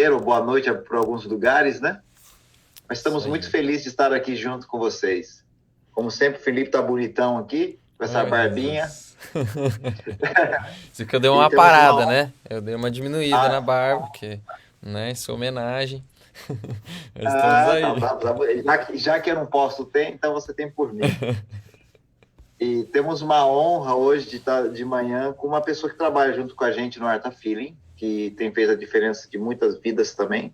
inteiro, boa noite por alguns lugares, né? Mas estamos muito felizes de estar aqui junto com vocês. Como sempre, o Felipe tá bonitão aqui, com essa barbinha. Isso que eu dei uma parada, né? Eu dei uma diminuída na barba, porque, né, isso é homenagem. Mas estamos aí. Já que eu não posso ter, então você tem por mim. E temos uma honra hoje de estar de manhã com uma pessoa que trabalha junto com a gente no Art of Feeling, que tem feito a diferença de muitas vidas também.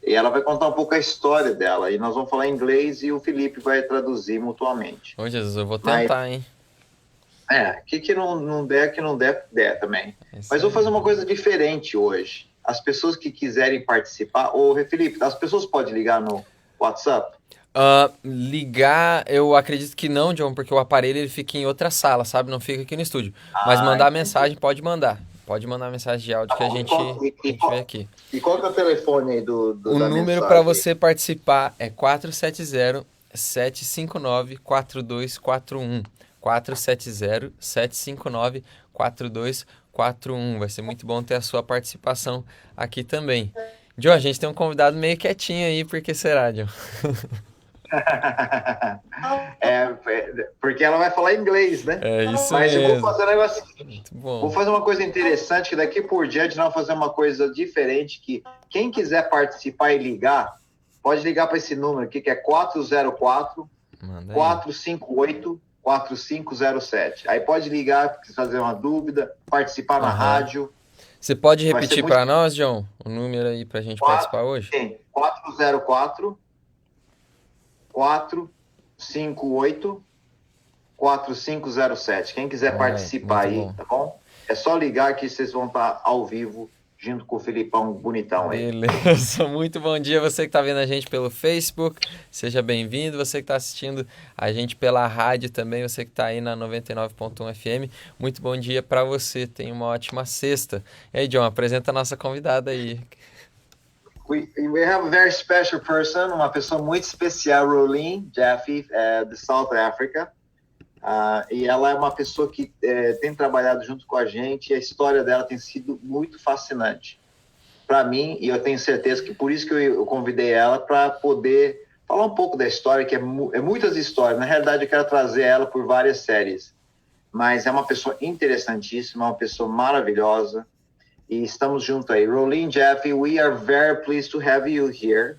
E ela vai contar um pouco a história dela. E nós vamos falar em inglês e o Felipe vai traduzir mutuamente. Ô, Jesus, eu vou tentar, hein? Que não der, que não der também. Mas vou aí. fazer uma coisa diferente hoje. As pessoas que quiserem participar... Ô, Felipe, as pessoas podem ligar no WhatsApp? Ligar, eu acredito que não, John, porque o aparelho ele fica em outra sala, sabe? Não fica aqui no estúdio. Mas mandar Entendi. mensagem, pode mandar. Pode mandar mensagem de áudio que a gente vê aqui. E qual que é o telefone aí O da número mensagem? para você participar é 470-759-4241. 470-759-4241. Vai ser muito bom ter a sua participação aqui também. John, a gente tem um convidado meio quietinho aí, por que será, John? Porque ela vai falar inglês, né? É isso Mas mesmo. eu vou fazer um negócio. Muito bom. Vou fazer uma coisa interessante, que daqui por diante nós vamos fazer uma coisa diferente, que quem quiser participar e ligar, pode ligar para esse número aqui, que é 404-458-4507. Aí pode ligar, fazer uma dúvida, participar na rádio. Você pode repetir para nós, John, o número aí para a gente participar hoje? Sim, 404-458-4507. Quem quiser participar aí, tá bom? É só ligar que vocês vão estar ao vivo junto com o Felipão bonitão aí. Beleza, muito bom dia você que está vendo a gente pelo Facebook, seja bem-vindo, você que está assistindo a gente pela rádio também, você que está aí na 99.1 FM, muito bom dia para você, tenha uma ótima sexta. E aí, John, apresenta a nossa convidada aí. We have a very special person, uma pessoa muito especial, Rolene Jaffe, de South Africa. E ela é uma pessoa que tem trabalhado junto com a gente e a história dela tem sido muito fascinante para mim, e eu tenho certeza que por isso que eu convidei ela para poder falar um pouco da história, que é muitas histórias. Na realidade, eu quero trazer ela por várias séries, mas é uma pessoa interessantíssima, uma pessoa maravilhosa, e estamos juntos aí. Rolene Jaffe, we are very pleased to have you here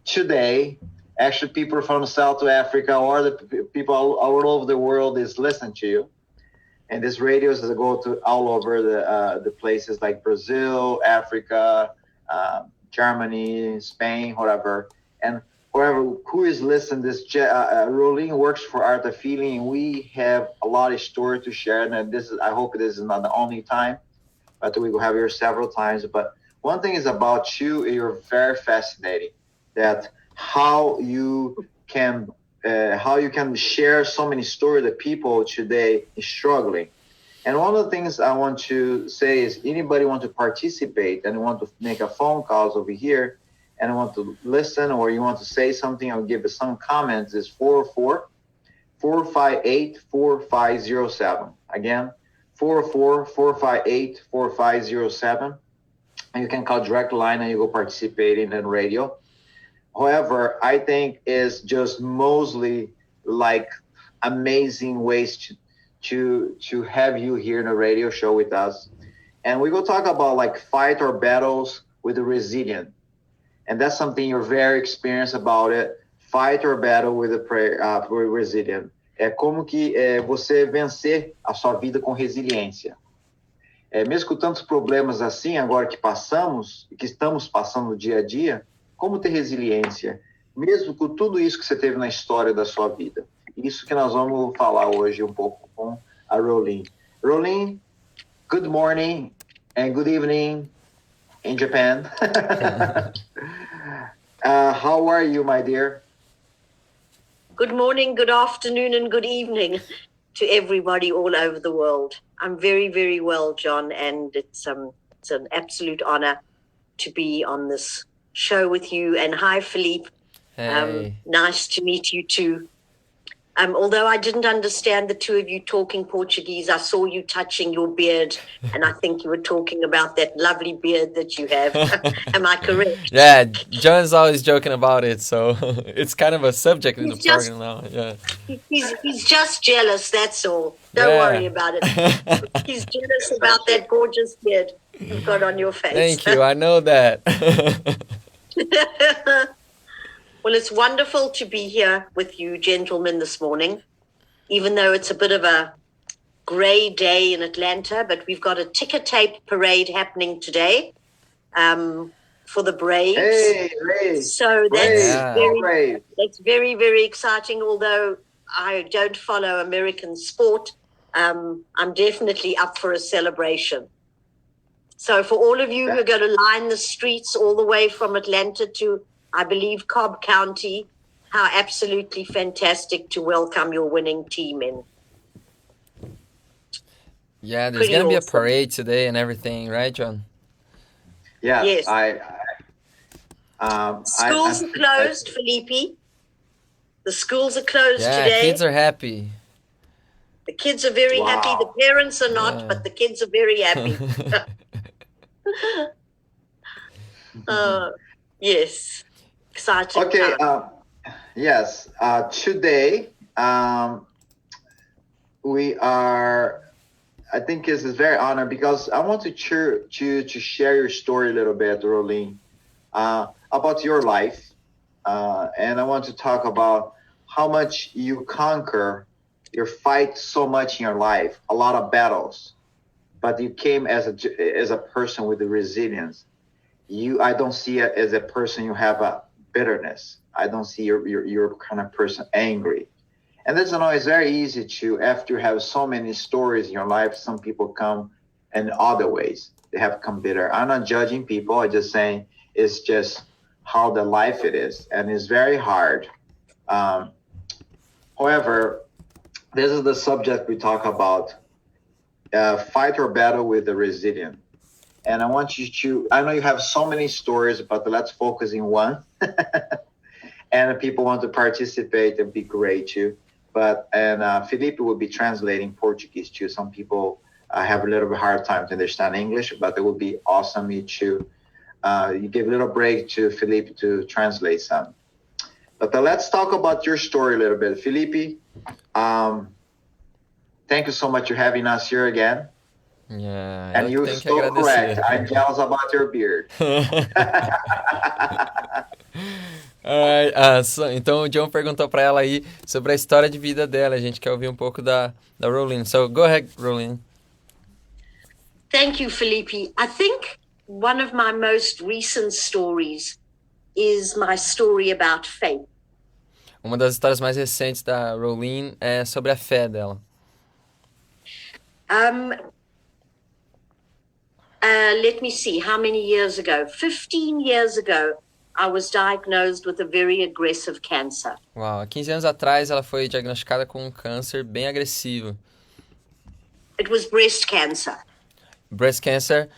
today. Actually, people from South Africa or the people all over the world is listening to you. And this radios go to all over the places like Brazil, Africa, Germany, Spain, whatever. And whoever who is listening, Rolene works for Art of Feeling. And we have a lot of story to share. And I hope this is not the only time, but we will have here several times. But one thing is about you, you're very fascinating. That how you can share so many stories that people today is struggling. And one of the things I want to say is anybody want to participate and want to make a phone calls over here and want to listen, or you want to say something or give us some comments, is 444-458-4507. Again, 444-458-4507. And you can call direct line and you go participate in the radio. However, I think is just mostly like amazing ways to have you here in a radio show with us. And we will talk about like fight or battles with the resilient. And that's something you're very experienced about it. Fight or battle with the resilient. É como que você vencer a sua vida com resiliência. Mesmo com tantos problemas assim, agora que passamos, e que estamos passando no dia a dia, como ter resiliência, mesmo com tudo isso que você teve na história da sua vida. Isso que nós vamos falar hoje um pouco com a Rolene. Rolene, good morning and good evening in Japan. How are you, my dear? Good morning, good afternoon, and good evening to everybody all over the world. I'm very, very well, John, and it's an absolute honor to be on this show with you. And hi, Philippe. Hey. Nice to meet you too. Although I didn't understand the two of you talking Portuguese, I saw you touching your beard, and I think you were talking about that lovely beard that you have. Am I correct? Yeah, John's always joking about it, so it's kind of a subject in the program now. Yeah. He's just jealous, that's all. Don't worry about it. He's jealous about that gorgeous beard you've got on your face. Thank you, I know that. Well, it's wonderful to be here with you gentlemen this morning, even though it's a bit of a grey day in Atlanta, but we've got a ticker tape parade happening today for the Braves. Hey, so that's very, very exciting, although I don't follow American sport. I'm definitely up for a celebration. So for all of you who are going to line the streets all the way from Atlanta to, I believe, Cobb County, how absolutely fantastic to welcome your winning team in. Yeah, there's going to be a parade today and everything, right, John? Yeah, yes. Schools are closed, Felipe. The schools are closed today. Yeah, kids are happy. The kids are very happy. The parents are not, but the kids are very happy. Yes. Exciting. Okay. Yes. Today, we are. I think this is very honored because I want to share your story a little bit, Rolene, about your life, and I want to talk about how much you conquer, you fight so much in your life, a lot of battles, but you came as a person with the resilience. I don't see it as a person you have a bitterness. I don't see you're kind of person angry. And that's it's very easy to, after you have so many stories in your life, some people come in other ways. They have come bitter. I'm not judging people. I'm just saying it's just how the life it is. And it's very hard. However, this is the subject we talk about, fight or battle with the resilient. And I want you to, I know you have so many stories, but let's focus in one. And if people want to participate, it'd be great too. And Felipe will be translating Portuguese too. Some people have a little bit hard time to understand English, but it would be awesome you give a little break to Felipe to translate some. But let's talk about your story a little bit. Felipe, thank you so much for having us here again. Yeah, and you're so correct. I'm jealous about your beard. Alright, então o John perguntou para ela aí sobre a história de vida dela. A gente quer ouvir um pouco da Rolene. So go ahead, Rolene. Thank you, Felipe. I think one of my most recent stories is my story about faith. Uma das histórias mais recentes da Rolene é sobre a fé dela. Let me see, how many years ago? 15 years ago, I was diagnosed with a very aggressive cancer. Uau, há 15 anos atrás ela foi diagnosticada com um câncer bem agressivo. It was breast cancer. Breast cancer?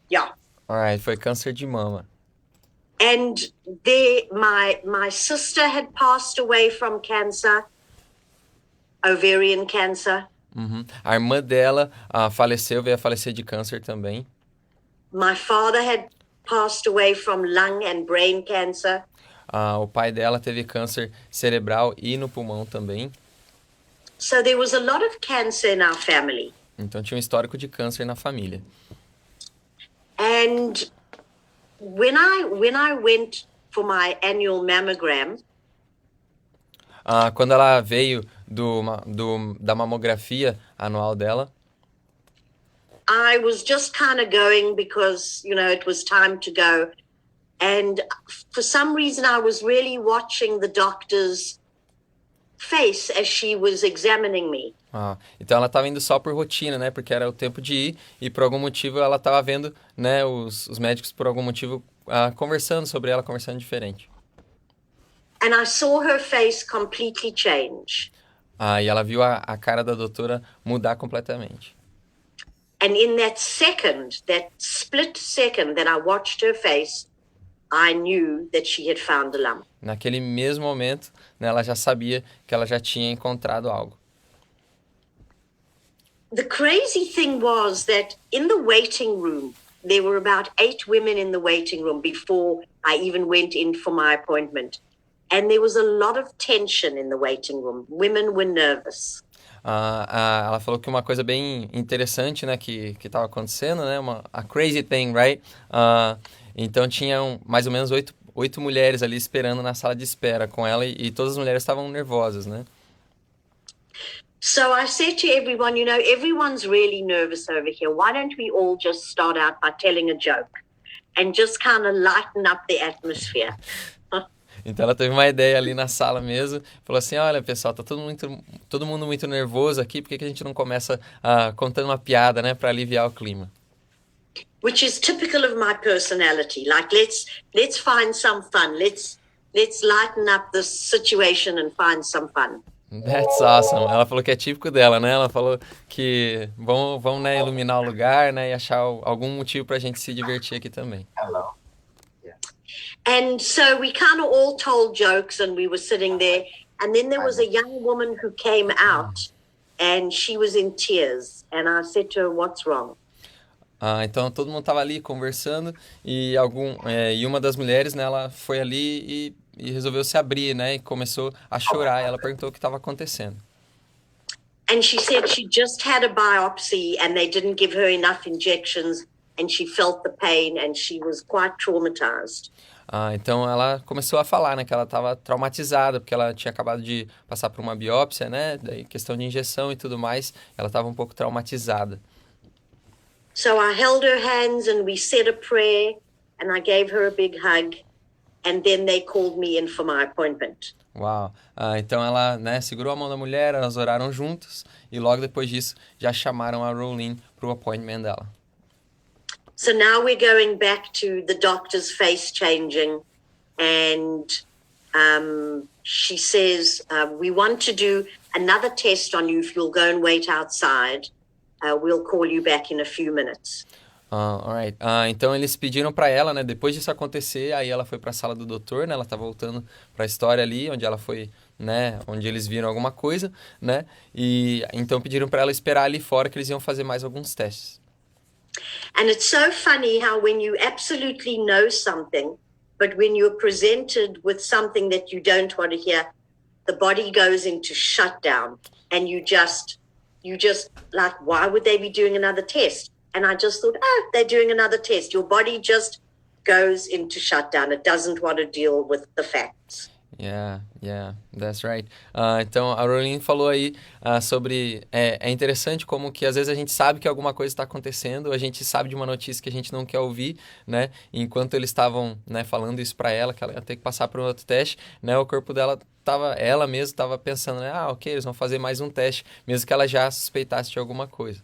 Yeah. Alright, foi câncer de mama. And my sister had passed away from cancer, ovarian cancer. Uhum. A irmã dela faleceu, veio a falecer de câncer também. My father had passed away from lung and brain cancer. O pai dela teve câncer cerebral e no pulmão também. So there was a lot of cancer in our family. Então tinha um histórico de câncer na família. And when I went for my annual mammogram, quando ela veio da mamografia anual dela, I was just kind of going because, it was time to go. And for some reason, I was really watching the doctor's face as she was examining me. Então ela estava indo só por rotina, né? Porque era o tempo de ir e por algum motivo ela estava vendo, né, os médicos por algum motivo conversando sobre ela, conversando diferente. And I saw her face completely change. E ela viu a cara da doutora mudar completamente. And in that split second that I watched her face, I knew that she had found a lump. Naquele mesmo momento, né, ela já sabia que ela já tinha encontrado algo. The crazy thing was that in the waiting room, there were about 8 women in the waiting room before I even went in for my appointment. And there was a lot of tension in the waiting room. Women were nervous. Ela falou que uma coisa bem interessante, né, que estava acontecendo, né, a crazy thing, right? Então tinham mais ou menos oito mulheres ali esperando na sala de espera com ela e todas as mulheres estavam nervosas, né? So I said to everyone, you know, everyone's really nervous over here. Why don't we all just start out by telling a joke and just kind of lighten up the atmosphere? Então ela teve uma ideia ali na sala mesmo, falou assim, olha pessoal, tá todo mundo muito nervoso aqui, por que a gente não começa contando uma piada, né, para aliviar o clima? Which is typical of my personality. Like let's find some fun. Let's lighten up this situation and find some fun. That's awesome. Ela falou que é típico dela, né? Ela falou que vão né, iluminar o lugar, né, e achar algum motivo pra gente se divertir aqui também. Hello. And so we kind of all told jokes and we were sitting there. And then there was a young woman who came out and she was in tears. And I said to her, what's wrong? Então todo mundo tava ali conversando e uma das mulheres, né, ela foi ali e resolveu se abrir, né, e começou a chorar. Ela perguntou o que estava acontecendo. And she said she just had a biopsy and they didn't give her enough injections and she felt the pain and she was quite traumatized. Então ela começou a falar, né, que ela estava traumatizada porque ela tinha acabado de passar por uma biópsia, né, daí questão de injeção e tudo mais, ela estava um pouco traumatizada. So I held her hands and we said a prayer and I gave her a big hug and then they called me in for my appointment. Uau! Então ela, né, segurou a mão da mulher, elas oraram juntas e logo depois disso já chamaram a Rolene para o appointment dela. So now we're going back to the doctor's face changing and she says, we want to do another test on you if you'll go and wait outside. We'll call you back in a few minutes. Alright. Então eles pediram para ela, né, depois disso acontecer, aí ela foi para a sala do doutor, né, ela tá voltando para a história ali, onde ela foi, né, onde eles viram alguma coisa, né, e então pediram para ela esperar ali fora que eles iam fazer mais alguns testes. And it's so funny how when you absolutely know something, but when you're presented with something that you don't want to hear, the body goes into shutdown and you just like, why would they be doing another test? And I just thought, oh, they're doing another test. Your body just goes into shutdown. It doesn't want to deal with the facts. Yeah, that's right. Então a Rolene falou aí sobre é interessante como que às vezes a gente sabe que alguma coisa está acontecendo, a gente sabe de uma notícia que a gente não quer ouvir, né? E enquanto eles estavam, né, falando isso para ela, que ela ia ter que passar por um outro teste, né? O corpo dela ela mesma estava pensando, né? Ok, eles vão fazer mais um teste, mesmo que ela já suspeitasse de alguma coisa.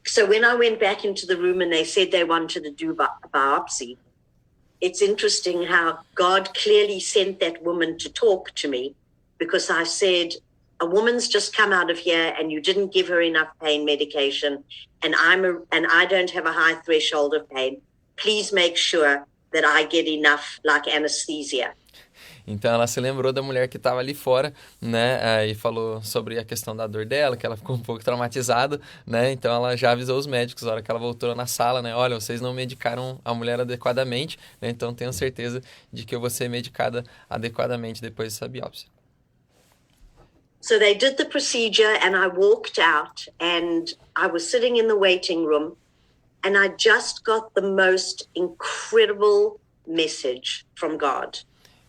So when I went back into the room and they said they wanted to do a biopsy, it's interesting how God clearly sent that woman to talk to me because I said, a woman's just come out of here and you didn't give her enough pain medication and I don't have a high threshold of pain. Please make sure that I get enough like anesthesia. Então ela se lembrou da mulher que estava ali fora, né, e falou sobre a questão da dor dela, que ela ficou um pouco traumatizada, né, então ela já avisou os médicos na hora que ela voltou na sala, né, olha, vocês não medicaram a mulher adequadamente, né, então tenho certeza de que eu vou ser medicada adequadamente depois dessa biópsia. So they did the procedure and I walked out and I was sitting in the waiting room and I just got the most incredible message from God.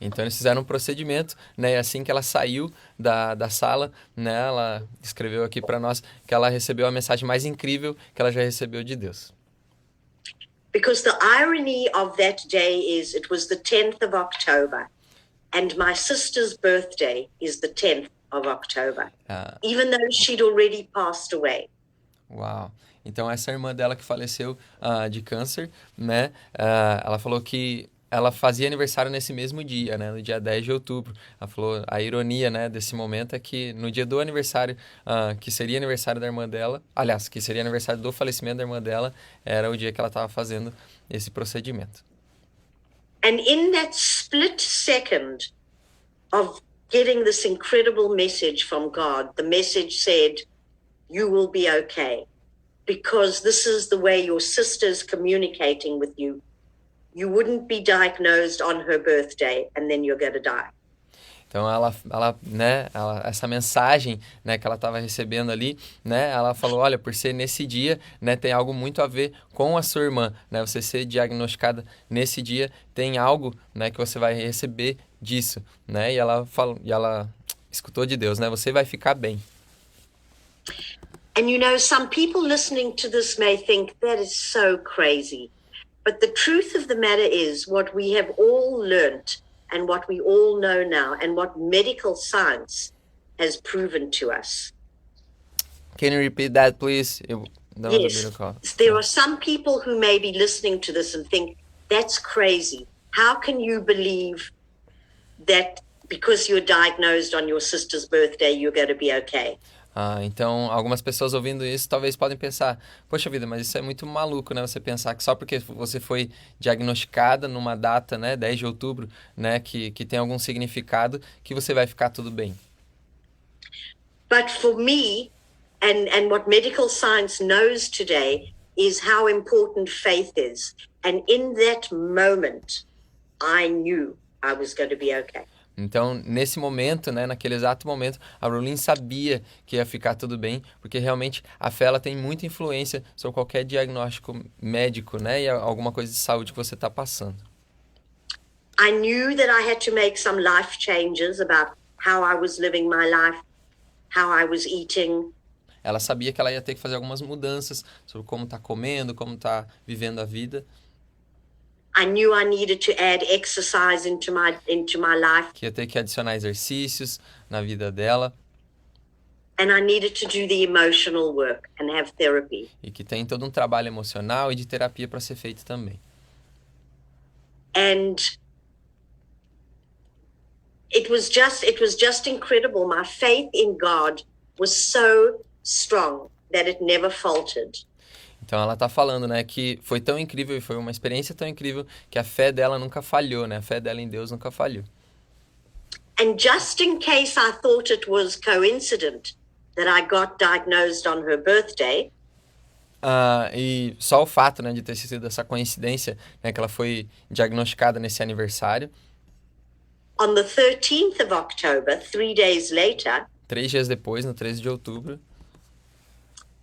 Então eles fizeram um procedimento, né? E assim que ela saiu da sala, né? Ela escreveu aqui para nós que ela recebeu a mensagem mais incrível que ela já recebeu de Deus. Because the irony of that day is it was the 10th of October and my sister's birthday is the 10th of October, even though she'd already passed away. Uau! Então essa irmã dela que faleceu de câncer, né? Ela falou que ela fazia aniversário nesse mesmo dia, né? No dia 10 de outubro. Ela falou, a ironia, né, desse momento é que no dia do aniversário, que seria aniversário da irmã dela, aliás, que seria aniversário do falecimento da irmã dela, era o dia que ela estava fazendo esse procedimento. And in that split second of getting this incredible message from God, the message said, you will be okay, because this is the way your sister's communicating with you. You wouldn't be diagnosed on her birthday and then you're going to die. Então essa mensagem, né, que ela estava recebendo ali, né, ela falou, olha, por ser nesse dia, né, tem algo muito a ver com a sua irmã, né, você ser diagnosticada nesse dia tem algo, né, que você vai receber disso, né, e ela escutou de Deus, né, você vai ficar bem. And you know, some people listening to this may think that is so crazy, but the truth of the matter is what we have all learnt and what we all know now, and what medical science has proven to us. Can you repeat that, please? Yes, there are some people who may be listening to this and think, that's crazy. How can you believe that because you're diagnosed on your sister's birthday, you're going to be okay? Então, algumas pessoas ouvindo isso talvez podem pensar, poxa vida, mas isso é muito maluco, né? Você pensar que só porque você foi diagnosticada numa data, né, 10 de outubro, né, que tem algum significado, que você vai ficar tudo bem. But for me, and what medical science knows today is how important faith is. And in that moment, I knew I was going to be okay. Então, nesse momento, né, naquele exato momento, a Rolene sabia que ia ficar tudo bem, porque realmente a fé ela tem muita influência sobre qualquer diagnóstico médico, né, e alguma coisa de saúde que você está passando. I knew that I had to make some life changes about how I was living my life, how I was eating. Ela sabia que ela ia ter que fazer algumas mudanças sobre como está comendo, como está vivendo a vida. I knew I needed to add exercise into my life. Que ia ter que adicionar exercícios na vida dela. And I needed to do the emotional work and have therapy. E que tem todo um trabalho emocional e de terapia para ser feito também. And it was just incredible. My faith in God was so strong that it never faltered. Então ela está falando, né, que foi tão incrível e foi uma experiência tão incrível que a fé dela nunca falhou, né? A fé dela em Deus nunca falhou. And just in case I thought it was coincident that I got diagnosed on her birthday. E só o fato, né, de ter sido essa coincidência, né, que ela foi diagnosticada nesse aniversário. On the 13th of October, 3 days later. 3 dias depois, no 13 de outubro.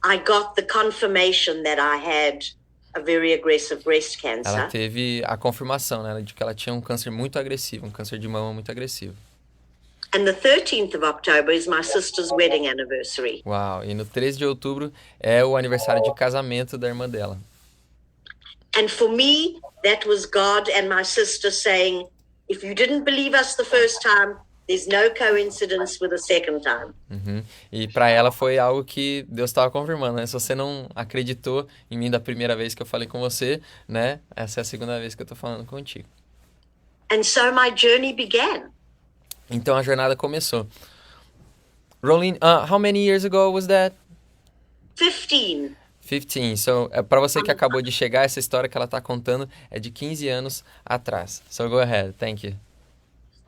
I got the confirmation that I had a very aggressive breast cancer. Ela teve a confirmação, né, de que ela tinha um câncer muito agressivo, um câncer de mama muito agressivo. And the 13th of October is my sister's wedding anniversary. Uau, e no 13 de outubro é o aniversário de casamento da irmã dela. And for me, that was God and my sister saying, if you didn't believe us the first time, there's no coincidence with the second time. E para ela foi algo que Deus estava confirmando, né? Se você não acreditou em mim da primeira vez que eu falei com você, né? Essa é a segunda vez que eu tô falando contigo. And so my journey began. Então a jornada começou. Rolene, how many years ago was that? 15. 15. So, para você que acabou de chegar, essa história que ela está contando é de 15 anos atrás. So go ahead. Thank you.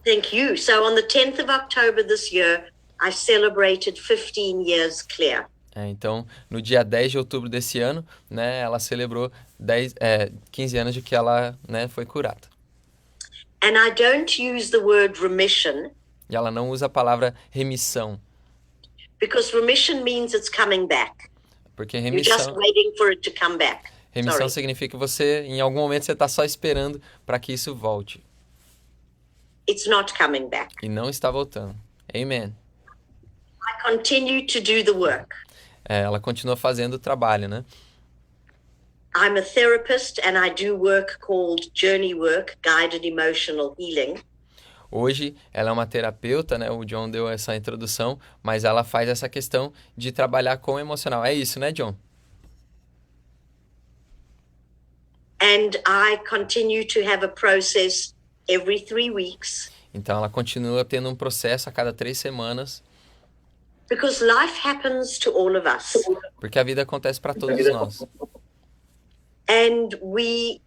Thank you. So on the 10th of October this year, I celebrated 15 years clear. Então, no dia 10 de outubro desse ano, né, ela celebrou 15 anos de que ela, né, foi curada. And I don't use the word remission. E ela não usa a palavra remissão. Because remission means it's coming back. Porque remissão... You're just waiting for it to come back. Remissão significa que você, em algum momento, você está só esperando para que isso volte. It's not coming back. E não está voltando. Amen. I continue to do the work. Ela continua fazendo o trabalho, né? I'm a therapist and I do work called journey work, guided emotional healing. Hoje ela é uma terapeuta, né? O John deu essa introdução, mas ela faz essa questão de trabalhar com o emocional. É isso, né, John? And I continue to have a process every 3 weeks. Então ela continua tendo um processo a cada 3 semanas. Because life happens to all of us. Porque a vida acontece para todos nós. And we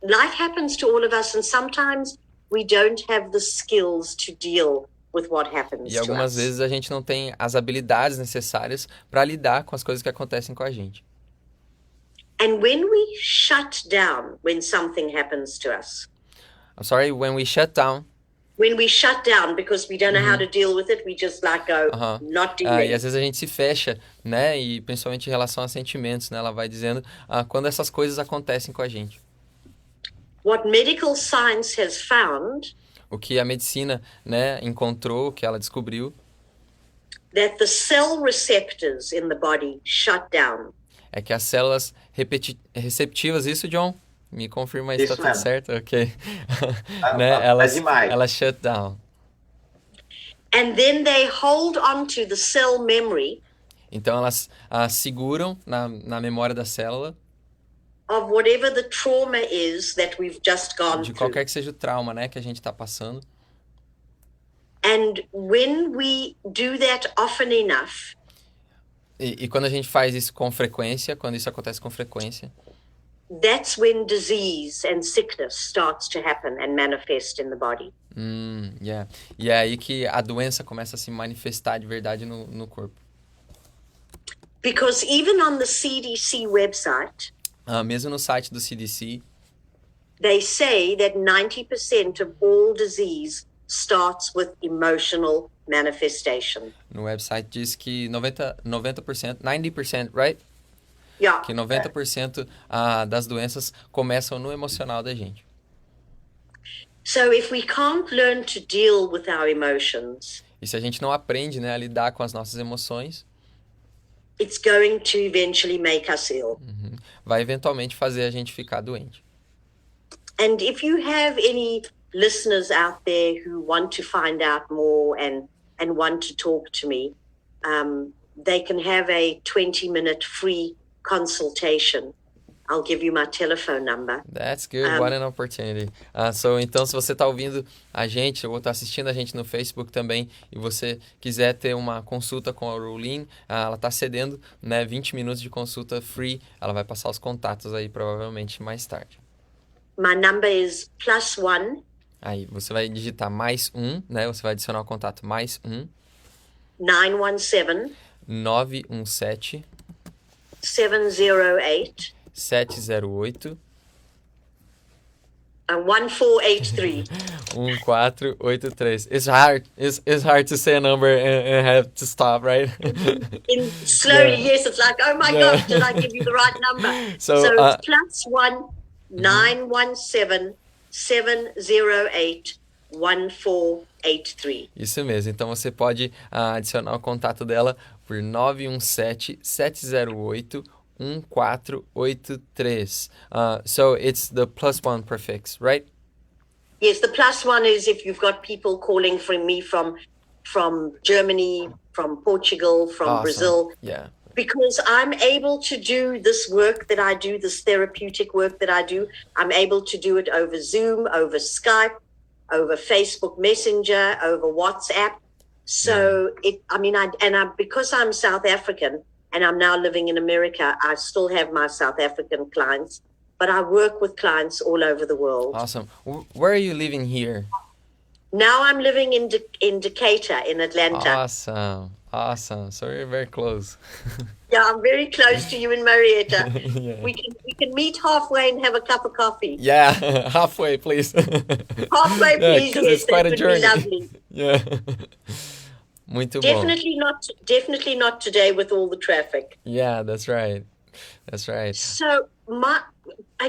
life happens to all of us, and sometimes we don't have the skills to deal with what happens E to algumas us. vezes a gente não tem as habilidades necessárias para lidar com as coisas que acontecem com a gente. And when we shut down when something happens to us, I'm sorry, when we shut down. when we shut down because we don't know how to deal with it, we just like go, not E dealing. às vezes a gente se fecha, né? E principalmente em relação a sentimentos, né? Ela vai dizendo quando essas coisas acontecem com a gente. What medical science has found, O que a medicina, né, encontrou, o que ela descobriu, that the cell receptors in the body shut down. é que as células receptivas, isso, John? Me confirma aí se Isso tá tudo mesmo. certo? Ok. Tá elas demais. shut down. And then they hold on to the cell memory Então elas seguram na memória da célula of whatever the trauma is that we've just gone de through. qualquer que seja o trauma, né, que a gente está passando. And when we do that often enough, E quando a gente faz isso com frequência, quando isso acontece com frequência, that's when disease and sickness starts to happen and manifest in the body. yeah. E é aí que a doença começa a se manifestar de verdade no corpo. Because even on the CDC website, Mesmo no site do CDC, they say that 90% of all disease starts with emotional manifestation. no website diz que 90%, 90%, right? Yeah. Que 90% das doenças começam no emocional da gente. So if we can't learn to deal with our emotions, E se a gente não aprende, né, a lidar com as nossas emoções, it's going to eventually make us ill. vai eventualmente fazer a gente ficar doente. And if you have any listeners out there who want to find out more and want to talk to me, they can have a 20-minute free consultation. I'll give you my telephone number. That's good, what an opportunity. Então, se você está ouvindo a gente, ou está assistindo a gente no Facebook também, e você quiser ter uma consulta com a Rolene, ela está cedendo, né, 20 minutos de consulta free. Ela vai passar os contatos aí, provavelmente, mais tarde. My number is +1 Aí, você vai digitar +1, né? Você vai adicionar o contato +1 917 917 708 708 1483. 1483. It's hard to say a number and have to stop, right? Slowly, yes, it's like, oh my gosh, did I give you the right number? So, it's +1 917 708 1483. Isso mesmo. Então você pode adicionar o contato dela por 917 708 1483. So it's the +1 prefix, right? Yes, the +1 is if you've got people calling from me from Germany, from Portugal, from Awesome. Brazil. Yeah. Because I'm able to do this work that I do, this therapeutic work that I do. I'm able to do it over Zoom, over Skype, over Facebook Messenger, over WhatsApp. So because I'm South African and I'm now living in America, I still have my South African clients, but I work with clients all over the world. Awesome. Where are you living here? Now I'm living in Decatur, in Atlanta. Awesome. So you're very close. Yeah, I'm very close to you in Marietta. Yeah. We can meet halfway and have a cup of coffee. Yeah, halfway, please. Halfway, Yeah, please. 'cause Yes, it's quite that a would journey. be lovely. Yeah. Muito bom. Definitely not today with all the traffic. Yeah, that's right. So,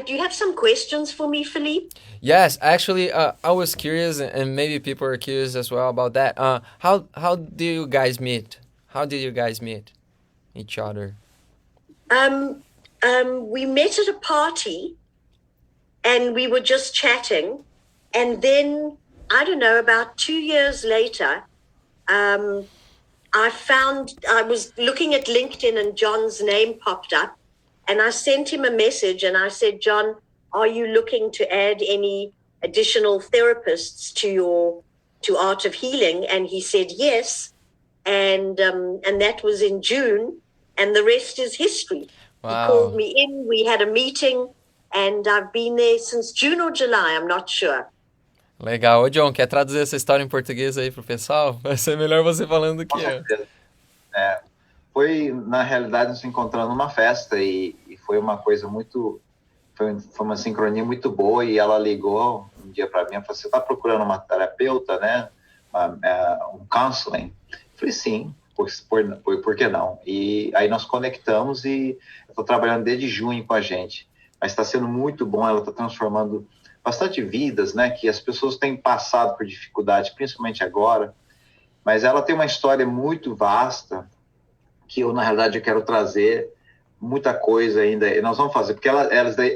do you have some questions for me, Philippe? Yes, actually, I was curious, and maybe people are curious as well about that. How do you guys meet? How did you guys meet each other? We met at a party, and we were just chatting, and then I don't know, about 2 years later, I was looking at LinkedIn and John's name popped up, and I sent him a message and I said, John, are you looking to add any additional therapists to Art of Healing? And he said yes, and that was in June, and the rest is history. Wow. He called me in, we had a meeting, and I've been there since June or July, I'm not sure. Legal. Ô, John, quer traduzir essa história em português aí pro pessoal? Vai ser melhor você falando do que Com eu. certeza. Foi, na realidade, nos encontrando numa festa e foi uma coisa muito... Foi uma sincronia muito boa e ela ligou um dia para mim e falou, você está procurando uma terapeuta, né? Um counseling? Eu falei, sim, por que não? E aí nós conectamos e eu estou trabalhando desde junho com a gente. Mas está sendo muito bom, ela está transformando bastante vidas, né? Que as pessoas têm passado por dificuldade, principalmente agora. Mas ela tem uma história muito vasta que eu, na realidade, eu quero trazer muita coisa ainda, e nós vamos fazer, porque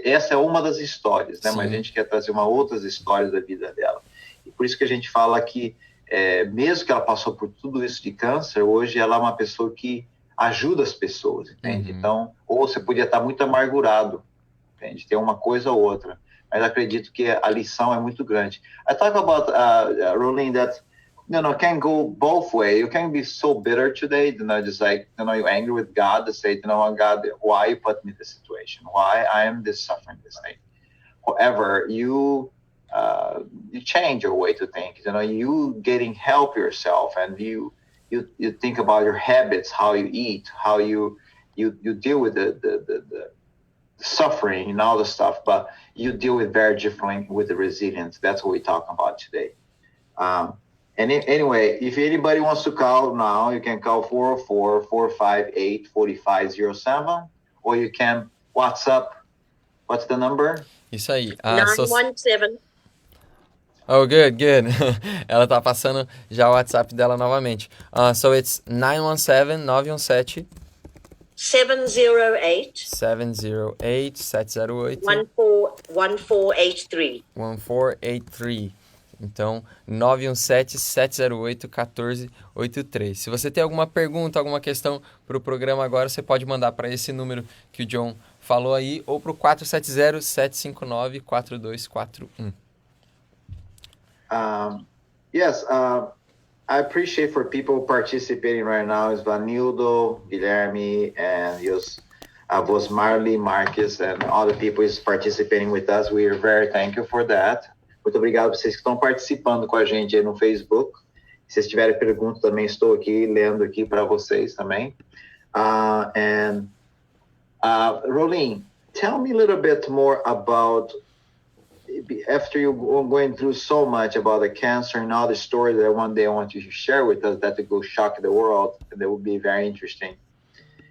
essa é uma das histórias, né? Sim. Mas a gente quer trazer outras histórias da vida dela. E por isso que a gente fala que, mesmo que ela passou por tudo isso de câncer, hoje ela é uma pessoa que ajuda as pessoas, entende? Uhum. Então, ou você podia estar muito amargurado, entende? Tem uma coisa ou outra. Mas acredito que a lição é muito grande. I talk about, Rolene, that can go both ways. You can be so bitter today, just like, you're angry with God to say, God, why you put me in this situation? Why I am suffering this thing? However, you change your way to think. You getting help yourself, and you think about your habits, how you eat, how you deal with the suffering and all the stuff, but you deal with very differently with the resilience. That's what we're talking about today. And anyway, if anybody wants to call now, you can call 404-458-4507, or you can WhatsApp. What's the number? Isso aí. 917. Oh, good. Ela tá passando já o WhatsApp dela novamente. So it's 917-917... 708 708 1483. 1483. Então, 917-708-1483. Se você tem alguma pergunta, alguma questão para o programa agora, você pode mandar para esse número que o John falou aí, ou para o 470-759-4241. Yes, I appreciate for people participating right now is Vanildo, Guilherme, and was Marley, Marques, and all the people is participating with us. We are very thankful for that. Muito obrigado a vocês que estão participando com a gente aí no Facebook. Se vocês tiverem perguntas, também estou aqui lendo aqui para vocês também. Rolene, tell me a little bit more about, after you going through so much about the cancer and all the stories that one day I want you to share with us that will shock the world, and that will be very interesting,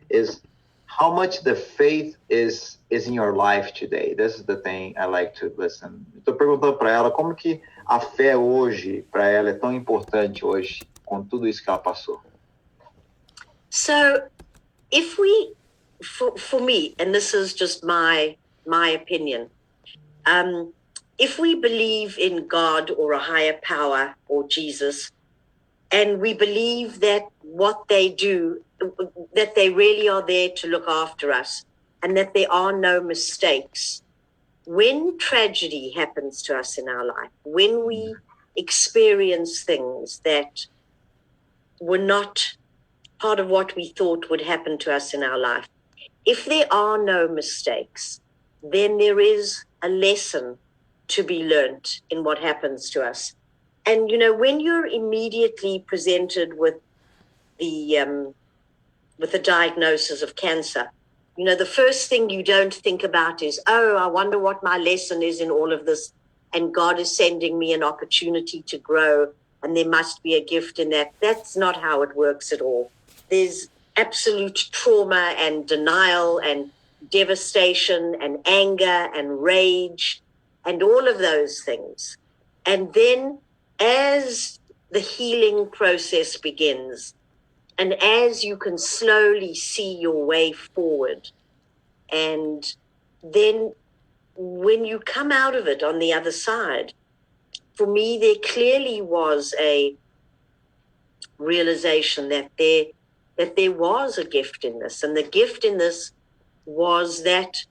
is how much the faith is in your life today. This is the thing I like to listen. Estou perguntando para ela como que a fé hoje para ela é tão importante hoje com tudo isso que ela passou. So, if we, for me, and this is just my opinion, if we believe in God or a higher power or Jesus, and we believe that what they do, that they really are there to look after us, and that there are no mistakes, when tragedy happens to us in our life, when we experience things that were not part of what we thought would happen to us in our life, if there are no mistakes, then there is a lesson to be learnt in what happens to us. And, when you're immediately presented with the diagnosis of cancer, the first thing you don't think about is, oh, I wonder what my lesson is in all of this. And God is sending me an opportunity to grow, and there must be a gift in that. That's not how it works at all. There's absolute trauma and denial and devastation and anger and rage and all of those things. And then as the healing process begins, and as you can slowly see your way forward, and then when you come out of it on the other side, for me, there clearly was a realization that there was a gift in this. And the gift in this was that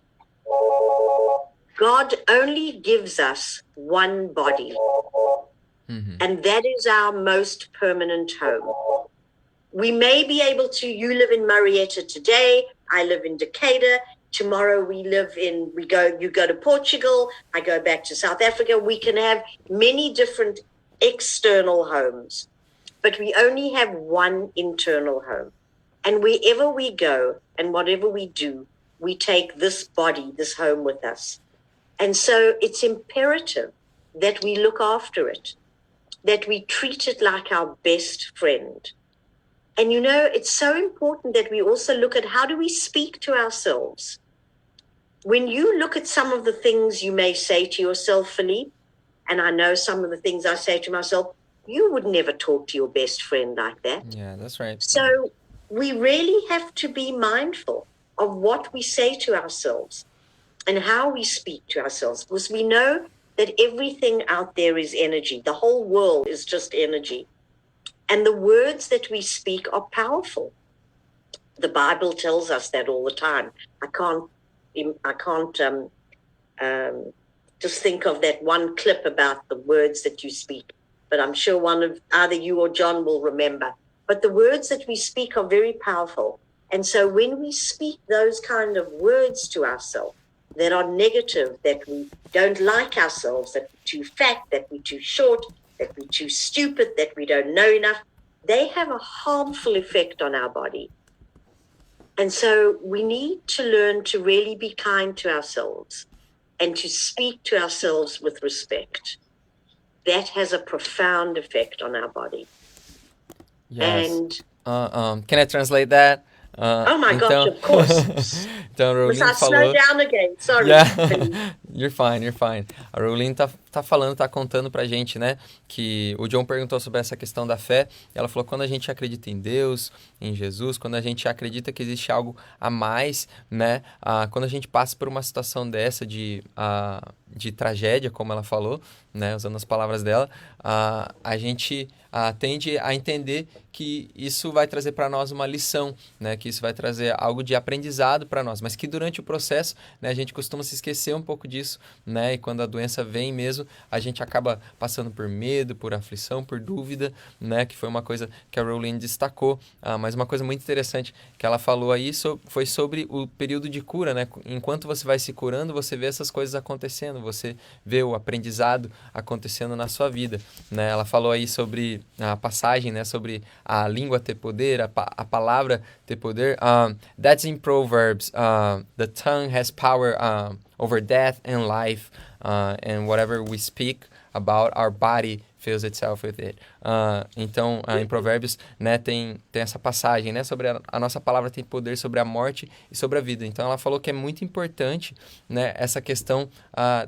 God only gives us one body. Mm-hmm. And that is our most permanent home. We may be able to, you live in Marietta today, I live in Decatur. tomorrow you go to Portugal, I go back to South Africa. We can have many different external homes, but we only have one internal home. And wherever we go and whatever we do, we take this body, this home with us. And so it's imperative that we look after it, that we treat it like our best friend. And it's so important that we also look at how do we speak to ourselves. When you look at some of the things you may say to yourself, Philippe, and I know some of the things I say to myself, you would never talk to your best friend like that. Yeah, that's right. So we really have to be mindful of what we say to ourselves and how we speak to ourselves, because we know that everything out there is energy. The whole world is just energy. And the words that we speak are powerful. The Bible tells us that all the time. I can't just think of that one clip about the words that you speak, but I'm sure either you or John will remember. But the words that we speak are very powerful. And so when we speak those kind of words to ourselves that are negative, that we don't like ourselves, that we're too fat, that we're too short, that we're too stupid, that we don't know enough, they have a harmful effect on our body. And so we need to learn to really be kind to ourselves and to speak to ourselves with respect. That has a profound effect on our body. Yes. And can I translate that? oh my gosh, of course. Então, a Must Rolene I slow falou... down again? Sorry. Yeah. You're fine. A Rolene tá falando, tá contando pra gente, né, que o John perguntou sobre essa questão da fé, e ela falou que quando a gente acredita em Deus, em Jesus, quando a gente acredita que existe algo a mais, né, quando a gente passa por uma situação dessa de tragédia, como ela falou, né, usando as palavras dela, a gente tende a entender que isso vai trazer para nós uma lição, né, que isso vai trazer algo de aprendizado para nós, mas que durante o processo, né, a gente costuma se esquecer um pouco disso, né, e quando a doença vem mesmo, a gente acaba passando por medo, por aflição, por dúvida, né, que foi uma coisa que a Rolene destacou, mas uma coisa muito interessante que ela falou aí foi sobre o período de cura, né, enquanto você vai se curando, você vê essas coisas acontecendo, você vê o aprendizado acontecendo na sua vida, né, ela falou aí sobre a passagem, né, sobre a língua ter poder, a palavra ter poder. That's in Proverbs. The tongue has power over death and life, and whatever we speak about, our body fills itself with it. Então, em Provérbios, né, tem essa passagem, né, sobre a nossa palavra tem poder sobre a morte e sobre a vida. Então, ela falou que é muito importante, né, essa questão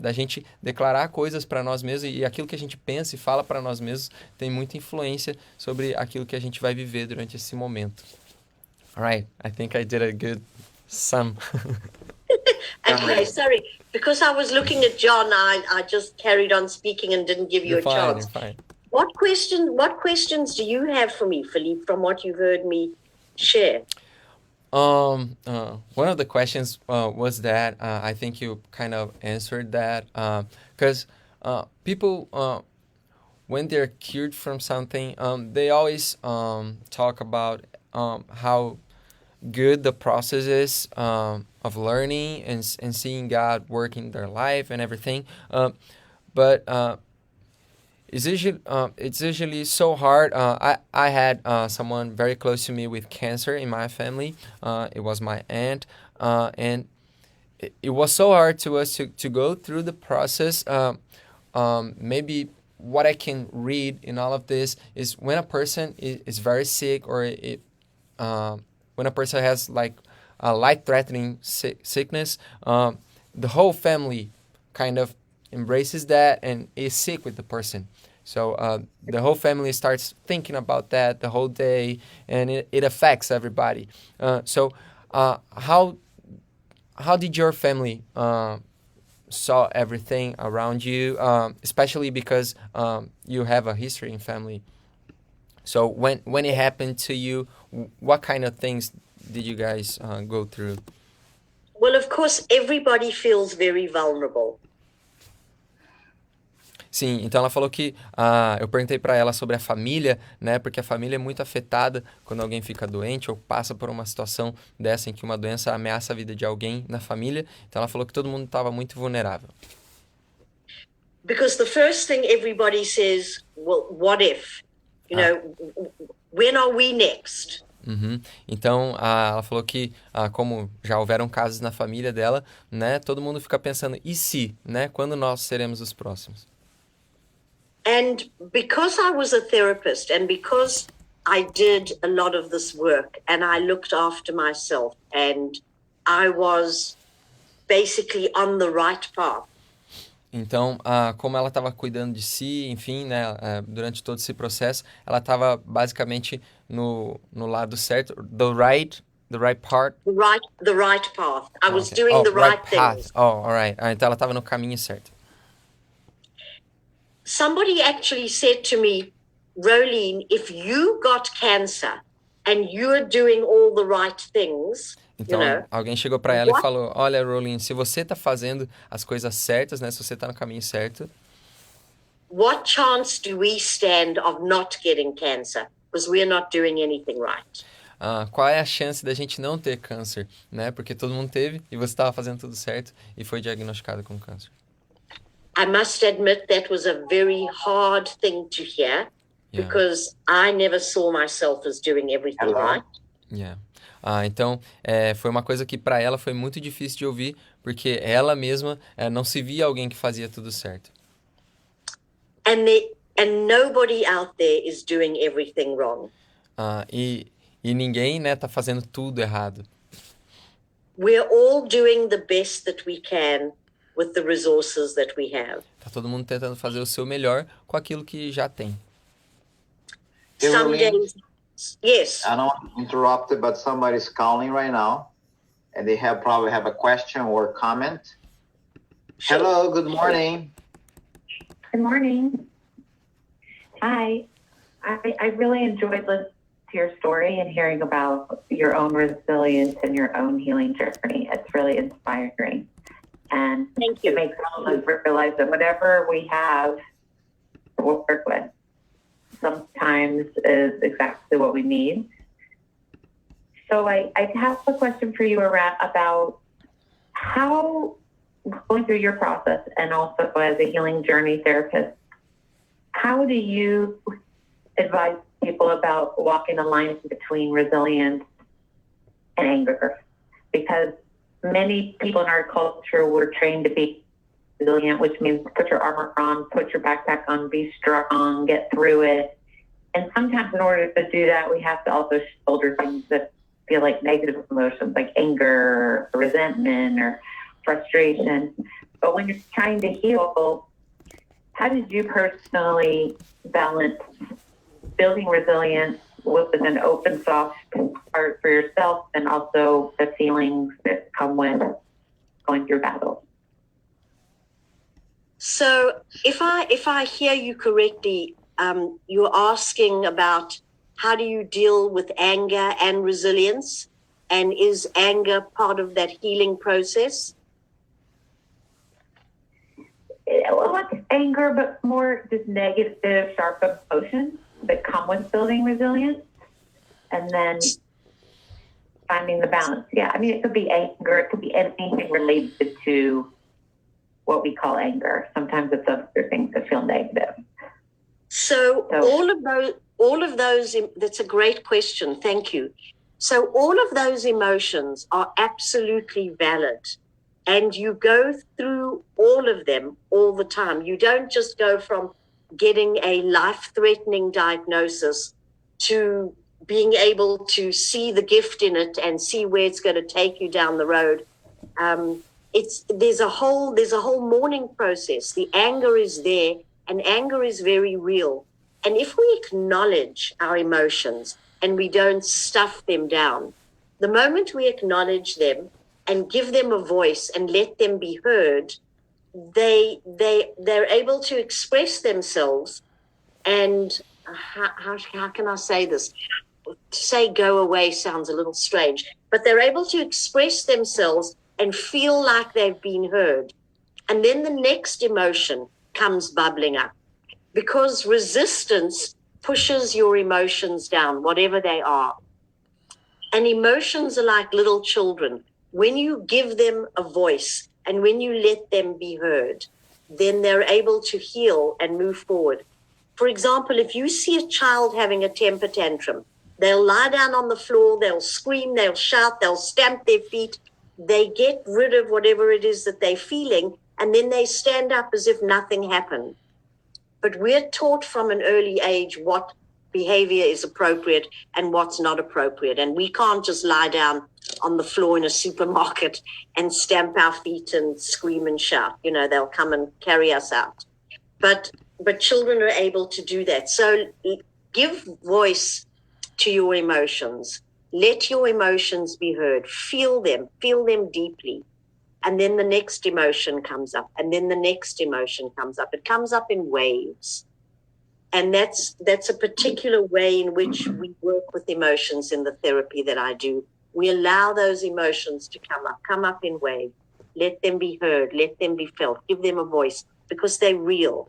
da gente declarar coisas para nós mesmos, e aquilo que a gente pensa e fala para nós mesmos tem muita influência sobre aquilo que a gente vai viver durante esse momento. All right, I think I did a good sum. Okay, sorry. Because I was looking at John, I just carried on speaking and didn't give you a chance. You're fine. What questions do you have for me, Philippe, from what you've heard me share? One of the questions was that I think you kind of answered that, because people, when they're cured from something, they always talk about how good the process is of learning and seeing God work in their life and everything, but it's usually so hard. I had someone very close to me with cancer in my family. It was my aunt, and it was so hard to us to go through the process. Maybe what I can read in all of this is when a person is very sick, or when a person has like a life-threatening sickness, the whole family kind of embraces that and is sick with the person. So the whole family starts thinking about that the whole day, and it affects everybody. So how did your family saw everything around you, especially because you have a history in family? So when it happened to you, what kind of things did you guys go through? Well, of course, everybody feels very vulnerable. Sim, então ela falou que eu perguntei para ela sobre a família, né? Porque a família é muito afetada quando alguém fica doente ou passa por uma situação dessa em que uma doença ameaça a vida de alguém na família. Então ela falou que todo mundo estava muito vulnerável. Because the first thing everybody says, well, what if? You know, when are we next? Uhum. Então, ela falou que, como já houveram casos na família dela, né? Todo mundo fica pensando, e se, né? Quando nós seremos os próximos? And because I was a therapist and because I did a lot of this work and I looked after myself and I was basically on the right path. Então, como ela estava cuidando de si, enfim, né, durante todo esse processo, ela estava basicamente no lado certo, the right part. The right path. I was Okay. doing the right path. things. All right. Então ela estava no caminho certo. Somebody actually said to me, Rolene, if you got cancer and you're doing all the right things, então, you know, alguém chegou para ela e falou, olha, Rolene, se você está fazendo as coisas certas, né, se você está no caminho certo, what chance do we stand of not getting cancer? Because we're not doing anything right. Qual é a chance da gente não ter câncer, né? Porque todo mundo teve e você estava fazendo tudo certo e foi diagnosticado com câncer. I must admit that was a very hard thing to hear because I never saw myself as doing everything right. Yeah. Então, foi uma coisa que para ela foi muito difícil de ouvir, porque ela mesma não se via alguém que fazia tudo certo. And nobody out there is doing everything wrong. E ninguém, né, tá fazendo tudo errado. We're all doing the best that we can with the resources that we have. Tá todo mundo tentando fazer o seu melhor com aquilo que já tem. Some days, yes. I don't want to interrupt, but somebody's calling right now, and they probably have a question or comment. Sure. Hello, good morning. Good morning. Hi. I really enjoyed listening to your story and hearing about your own resilience and your own healing journey. It's really inspiring. And thank you. It makes all of us realize that whatever we have to work with sometimes is exactly what we need. So I have a question for you about how, going through your process and also as a healing journey therapist, how do you advise people about walking the line between resilience and anger? Because many people in our culture were trained to be resilient, which means put your armor on, put your backpack on, be strong, get through it. And sometimes in order to do that, we have to also shoulder things that feel like negative emotions, like anger, or resentment, or frustration. But when you're trying to heal, how did you personally balance building resilience with an open, soft heart for yourself and also the feelings that come with going through battles? So if I hear you correctly, you're asking about how do you deal with anger and resilience, and is anger part of that healing process? Well, it's anger, but more just negative, sharp emotions that come with building resilience, and then finding the balance. Yeah, I mean, it could be anger. It could be anything related to what we call anger. Sometimes it's other things that feel negative. So all of those, that's a great question. Thank you. So all of those emotions are absolutely valid. And you go through all of them all the time. You don't just go from getting a life-threatening diagnosis to being able to see the gift in it and see where it's going to take you down the road. There's a whole mourning process. The anger is there, and anger is very real. And if we acknowledge our emotions and we don't stuff them down, the moment we acknowledge them and give them a voice and let them be heard, they're able to express themselves. And how can I say this? To say go away sounds a little strange, but they're able to express themselves and feel like they've been heard. And then the next emotion comes bubbling up. Because resistance pushes your emotions down, whatever they are. And emotions are like little children. When you give them a voice and when you let them be heard, then they're able to heal and move forward. For example, if you see a child having a temper tantrum, they'll lie down on the floor, they'll scream, they'll shout, they'll stamp their feet. They get rid of whatever it is that they're feeling, and then they stand up as if nothing happened. But we're taught from an early age what behavior is appropriate and what's not appropriate. And we can't just lie down on the floor in a supermarket and stamp our feet and scream and shout. You know, they'll come and carry us out. But children are able to do that. So give voice to your emotions. Let your emotions be heard. Feel them deeply. And then the next emotion comes up, and then the next emotion comes up. It comes up in waves. And that's a particular way in which we work with emotions in the therapy that I do. We allow those emotions to come up in waves. Let them be heard, let them be felt, give them a voice, because they're real.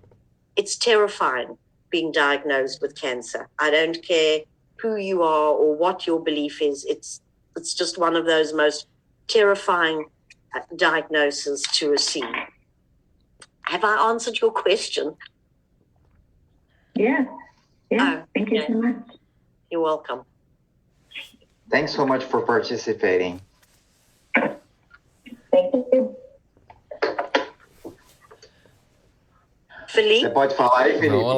It's terrifying being diagnosed with cancer. I don't care who you are or what your belief is. It's just one of those most terrifying diagnosis to receive. Have I answered your question? Yeah. Thank you so much. You're welcome. Thanks so much for participating. Thank you. Felipe? Você pode falar aí, Felipe? Vamos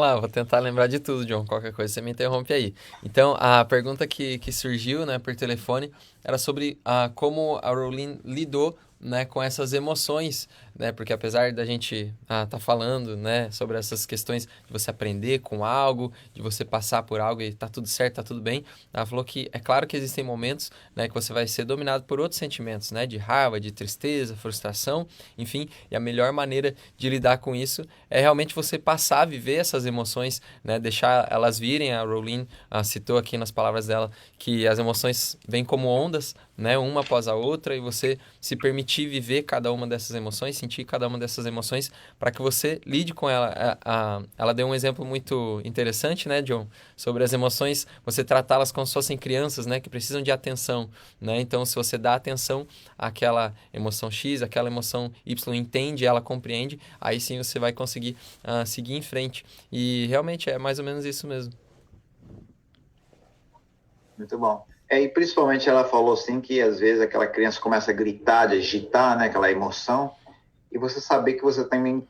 lá. Vou tentar lembrar de tudo, John. Qualquer coisa você me interrompe aí. Então, a pergunta que surgiu, né, por telefone era sobre como a Rolene lidou, né, com essas emoções, né, porque apesar da gente tá falando, né, sobre essas questões de você aprender com algo, de você passar por algo e tá tudo certo, tá tudo bem, ela falou que é claro que existem momentos, né, que você vai ser dominado por outros sentimentos, né, de raiva, de tristeza, frustração, enfim, e a melhor maneira de lidar com isso é realmente você passar a viver essas emoções, né, deixar elas virem. A Rolene citou aqui nas palavras dela que as emoções vêm como ondas, né, uma após a outra, e você se permitir viver cada uma dessas emoções, sentir cada uma dessas emoções, para que você lide com ela. Ela deu um exemplo muito interessante, né, John, sobre as emoções, você tratá-las como se fossem crianças, né, que precisam de atenção, né, então se você dá atenção àquela emoção X, àquela emoção Y, entende, ela compreende, aí sim você vai conseguir seguir em frente, e realmente é mais ou menos isso mesmo. Muito bom. E principalmente ela falou assim que às vezes aquela criança começa a gritar, de agitar, né, aquela emoção, e você saber que você também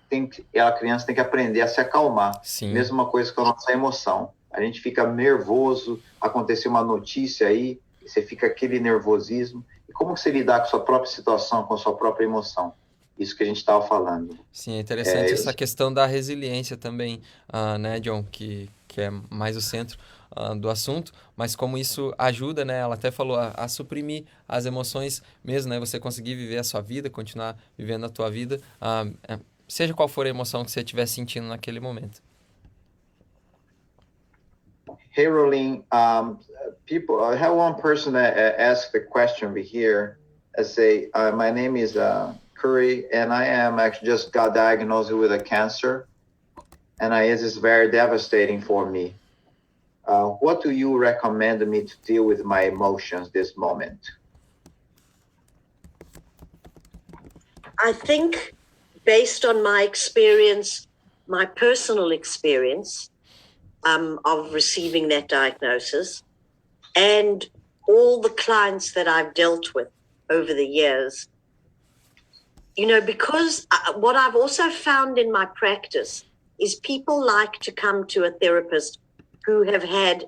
a criança tem que aprender a se acalmar. Sim. Mesma coisa com a nossa emoção. A gente fica nervoso, aconteceu uma notícia aí, você fica aquele nervosismo. E como você lidar com a sua própria situação, com a sua própria emoção? Isso que a gente estava falando. Sim, é interessante essa questão da resiliência também, né, John, que é mais o centro do assunto, mas como isso ajuda, né, ela até falou, a suprimir as emoções mesmo, né, você conseguir viver a sua vida, continuar vivendo a tua vida, seja qual for a emoção que você estiver sentindo naquele momento. Hey, Rolene, I have one person that asked the question over here. I say, my name is Curry, and I am actually just got diagnosed with a cancer, and it is very devastating for me. What do you recommend me to deal with my emotions this moment? I think based on my experience, my personal experience of receiving that diagnosis, and all the clients that I've dealt with over the years, you know, because what I've also found in my practice is people like to come to a therapist who have had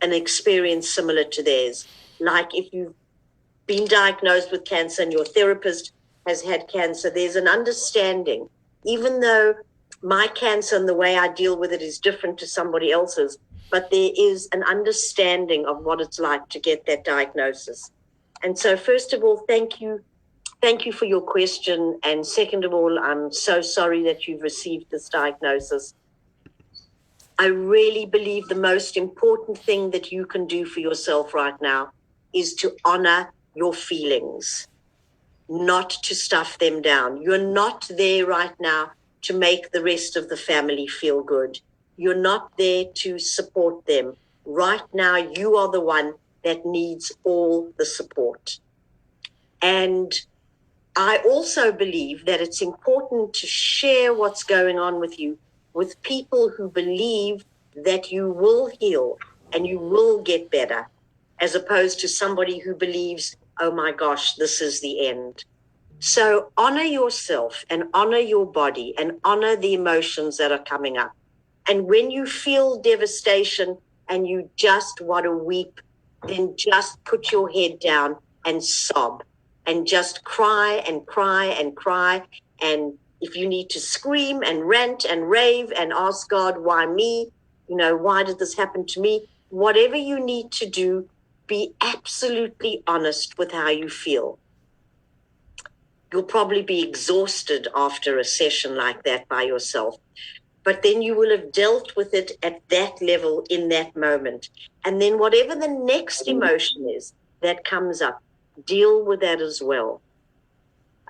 an experience similar to theirs. Like if you've been diagnosed with cancer and your therapist has had cancer, there's an understanding, even though my cancer and the way I deal with it is different to somebody else's, but there is an understanding of what it's like to get that diagnosis. And so first of all, thank you for your question. And second of all, I'm so sorry that you've received this diagnosis. I really believe the most important thing that you can do for yourself right now is to honor your feelings, not to stuff them down. You're not there right now to make the rest of the family feel good. You're not there to support them. Right now, you are the one that needs all the support. And I also believe that it's important to share what's going on with you with people who believe that you will heal and you will get better, as opposed to somebody who believes, oh my gosh, this is the end. So honor yourself and honor your body and honor the emotions that are coming up. And when you feel devastation and you just want to weep, then just put your head down and sob and just cry and cry and cry. And if you need to scream and rant and rave and ask God, why me? You know, why did this happen to me? Whatever you need to do, be absolutely honest with how you feel. You'll probably be exhausted after a session like that by yourself. But then you will have dealt with it at that level in that moment. And then whatever the next emotion is that comes up, deal with that as well.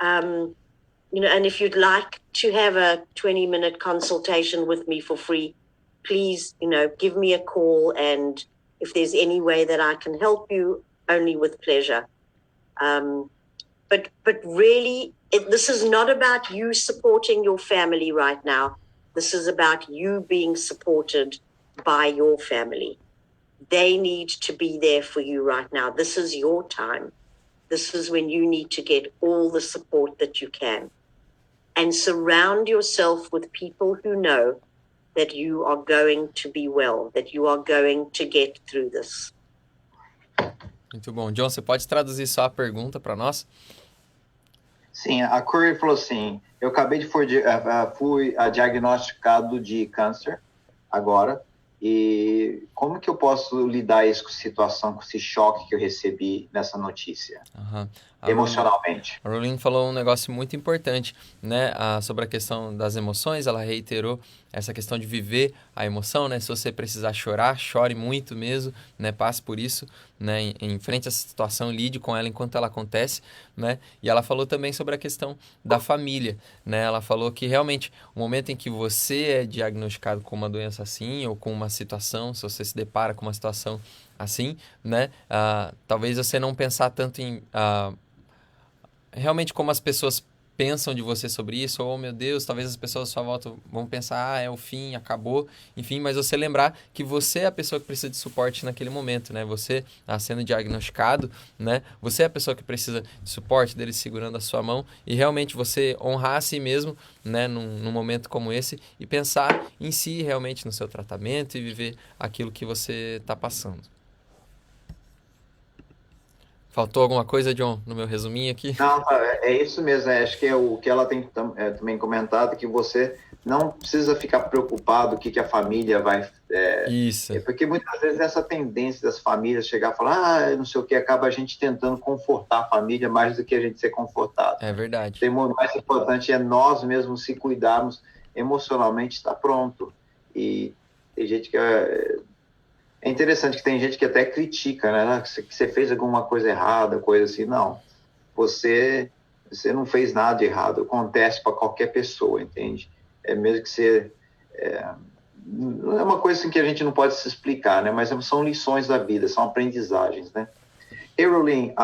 You know, and if you'd like to have a 20-minute consultation with me for free, please, you know, give me a call. And if there's any way that I can help you, only with pleasure. But really, this is not about you supporting your family right now. This is about you being supported by your family. They need to be there for you right now. This is your time. This is when you need to get all the support that you can. And surround yourself with people who know that you are going to be well, that you are going to get through this. Muito bom. John, você pode traduzir só a pergunta para nós? Sim, a Curry falou assim, eu acabei de fui diagnosticado de câncer agora, e como que eu posso lidar com essa situação, com esse choque que eu recebi nessa notícia, emocionalmente? A Rolene falou um negócio muito importante, né, sobre a questão das emoções. Ela reiterou essa questão de viver a emoção, né? Se você precisar chorar, chore muito mesmo, né? Passe por isso, né? Enfrente essa situação, lide com ela enquanto ela acontece, né? E ela falou também sobre a questão da família, né? Ela falou que realmente o momento em que você é diagnosticado com uma doença assim ou com uma situação, se você se depara com uma situação assim, né? Talvez você não pensar tanto em realmente como as pessoas pensam de você sobre isso, ou, oh, meu Deus, talvez as pessoas à sua volta vão pensar, é o fim, acabou, enfim, mas você lembrar que você é a pessoa que precisa de suporte naquele momento, né? Você, sendo diagnosticado, né? Você é a pessoa que precisa de suporte, dele segurando a sua mão, e realmente você honrar a si mesmo, né? Num momento como esse, e pensar em si, realmente, no seu tratamento, e viver aquilo que você está passando. Faltou alguma coisa, John, no meu resuminho aqui? Não, é isso mesmo. Acho que é o que ela tem também comentado, que você não precisa ficar preocupado o que a família vai... Isso. Porque muitas vezes essa tendência das famílias chegar e falar, não sei o que, acaba a gente tentando confortar a família mais do que a gente ser confortado. É verdade. O mais importante é nós mesmos se cuidarmos emocionalmente, está pronto. E tem gente que... É interessante que tem gente que até critica, né? Que você fez alguma coisa errada, coisa assim. Não, você não fez nada de errado. Acontece para qualquer pessoa, entende? É mesmo que você... não é uma coisa assim que a gente não pode se explicar, né? Mas são lições da vida, são aprendizagens, né? Hey, Rolene,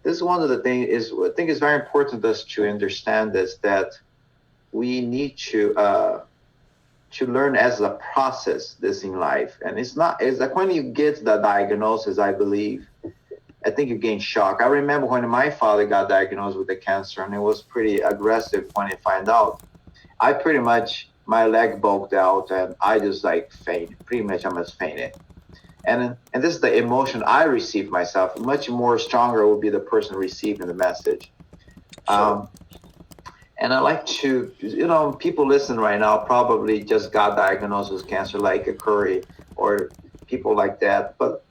this is one of the things I think it's very important us to understand is that we need to learn as a process this in life. And it's like when you get the diagnosis, I believe, I think you gain shock. I remember when my father got diagnosed with the cancer, and it was pretty aggressive when he found out. I pretty much, my leg bulked out and I just like fainted. Pretty much I almost fainted. And this is the emotion I received myself. Much more stronger would be the person receiving the message. Sure. And I like to, people listening right now probably just got diagnosed with cancer, like a Curry or people like that. But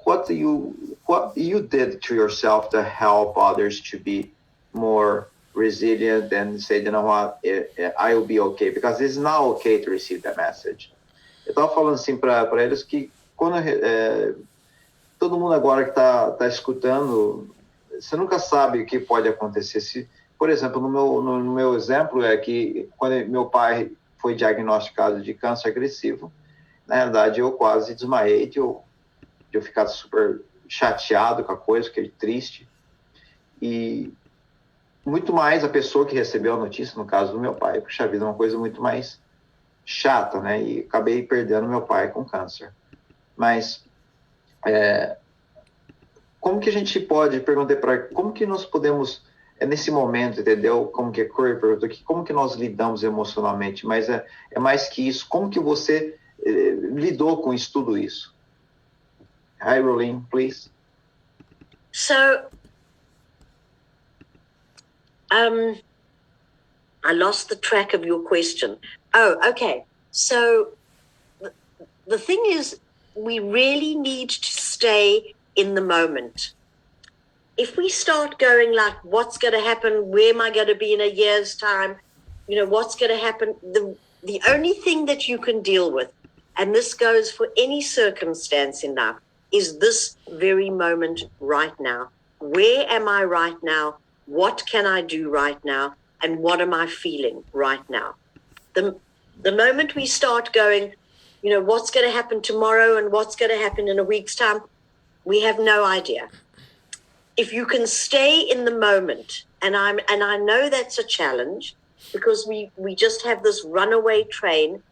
what you did to yourself to help others to be more resilient and say, you know what, I will be okay, because it's not okay to receive that message. Eu estava falando assim para eles que quando todo mundo agora que está escutando, você nunca sabe o que pode acontecer. Por exemplo, no meu exemplo é que quando meu pai foi diagnosticado de câncer agressivo, na verdade eu quase desmaiei de eu ficar super chateado com a coisa, fiquei triste. E muito mais a pessoa que recebeu a notícia, no caso do meu pai, puxa vida, uma coisa muito mais chata, né? E acabei perdendo meu pai com câncer. Mas como que a gente pode, perguntei para como que nós podemos, nesse momento, entendeu? Como que a Corey perguntou aqui, como que nós lidamos emocionalmente? Mas é mais que isso, como que você lidou com isso, tudo isso? Hi, Rolene, please. So, I lost the track of your question. Oh, okay. So the thing is, we really need to stay in the moment. If we start going like, what's going to happen? Where am I going to be in a year's time? You know, what's going to happen? The only thing that you can deal with, and this goes for any circumstance in life, is this very moment right now. Where am I right now? What can I do right now? And what am I feeling right now? The moment we start going, you know, what's going to happen tomorrow and what's going to happen in a week's time, we have no idea. If you can stay in the moment, and I know that's a challenge because we just have this runaway train.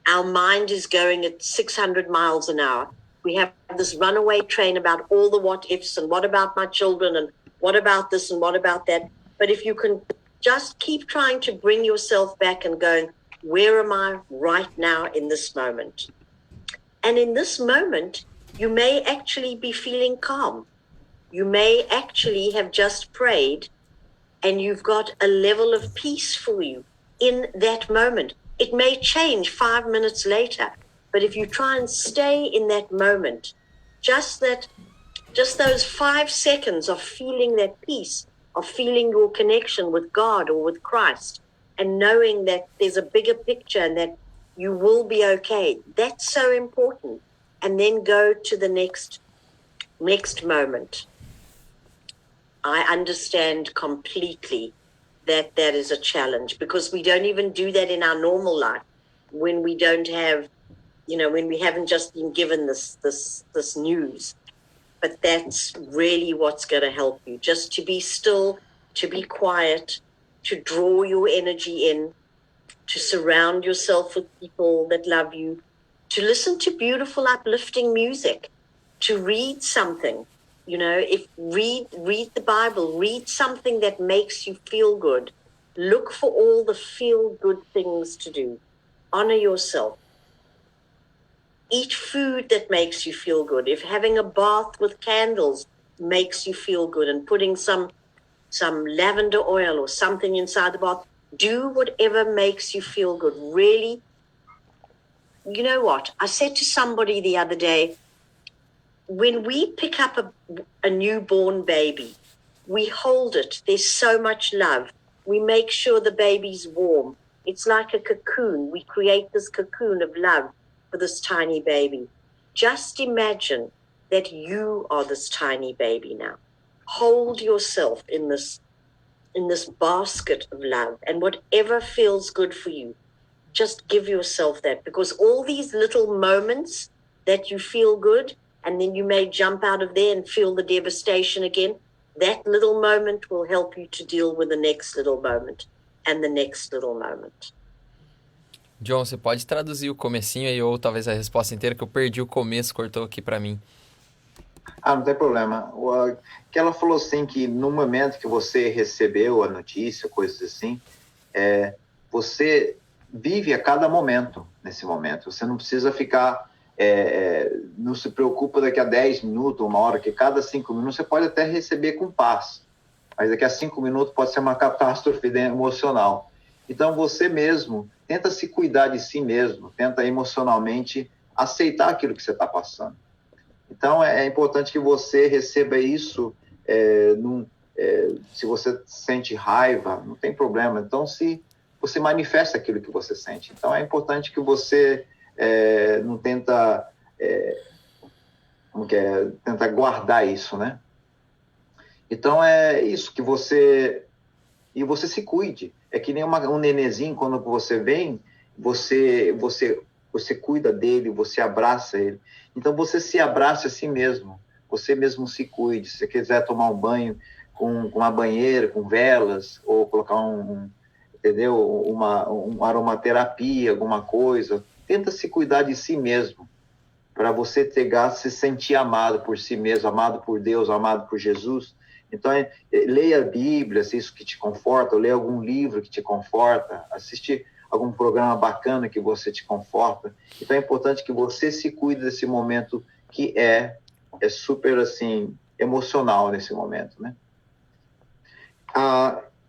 Our mind is going at 600 miles an hour. We have this runaway train about all the what ifs and what about my children and what about this and what about that. But if you can just keep trying to bring yourself back and going, where am I right now in this moment? And in this moment, you may actually be feeling calm. You may actually have just prayed and you've got a level of peace for you in that moment. It may change 5 minutes later, but if you try and stay in that moment, just those 5 seconds of feeling that peace, of feeling your connection with God or with Christ, and knowing that there's a bigger picture and that you will be okay, that's so important. And then go to the next moment. I understand completely that is a challenge because we don't even do that in our normal life when we don't have, you know, when we haven't just been given this news. But that's really what's going to help you, just to be still, to be quiet, to draw your energy in, to surround yourself with people that love you, to listen to beautiful, uplifting music, to read something. You know, if read the Bible, read something that makes you feel good. Look for all the feel good things to do. Honor yourself. Eat food that makes you feel good. If having a bath with candles makes you feel good and putting some lavender oil or something inside the bath, do whatever makes you feel good. Really, you know what? I said to somebody the other day, when we pick up a newborn baby, we hold it. There's so much love. We make sure the baby's warm. It's like a cocoon. We create this cocoon of love for this tiny baby. Just imagine that you are this tiny baby now. Hold yourself in this basket of love, and whatever feels good for you, just give yourself that, because all these little moments that you feel good, and then you may jump out of there and feel the devastation again, that little moment will help you to deal with the next little moment and the next little moment. John, você pode traduzir o comecinho aí, ou talvez a resposta inteira, que eu perdi o começo, cortou aqui para mim. Não tem problema. Que ela falou assim que no momento que você recebeu a notícia, coisas assim, você vive a cada momento nesse momento. Você não precisa ficar, não se preocupa daqui a 10 minutos, 1 hora, que cada 5 minutos você pode até receber com paz, mas daqui a 5 minutos pode ser uma catástrofe emocional. Então você mesmo tenta se cuidar de si mesmo, tenta emocionalmente aceitar aquilo que você está passando. Então, é importante que você receba isso, se você sente raiva, não tem problema. Então, se você manifesta aquilo que você sente. Então, é importante que você não tenta, tenta guardar isso, né? Então, é isso, que você e você se cuide. É que nem um nenenzinho, quando você vem, você cuida dele, você abraça ele. Então, você se abraça a si mesmo, você mesmo se cuide. Se você quiser tomar um banho com uma banheira, com velas, ou colocar entendeu? Uma aromaterapia, alguma coisa, tenta se cuidar de si mesmo, para você se sentir amado por si mesmo, amado por Deus, amado por Jesus. Então, leia a Bíblia, se isso que te conforta, ou leia algum livro que te conforta, assiste algum programa bacana que você te conforta. Então, é importante que você se cuide desse momento que é super, assim, emocional nesse momento, né?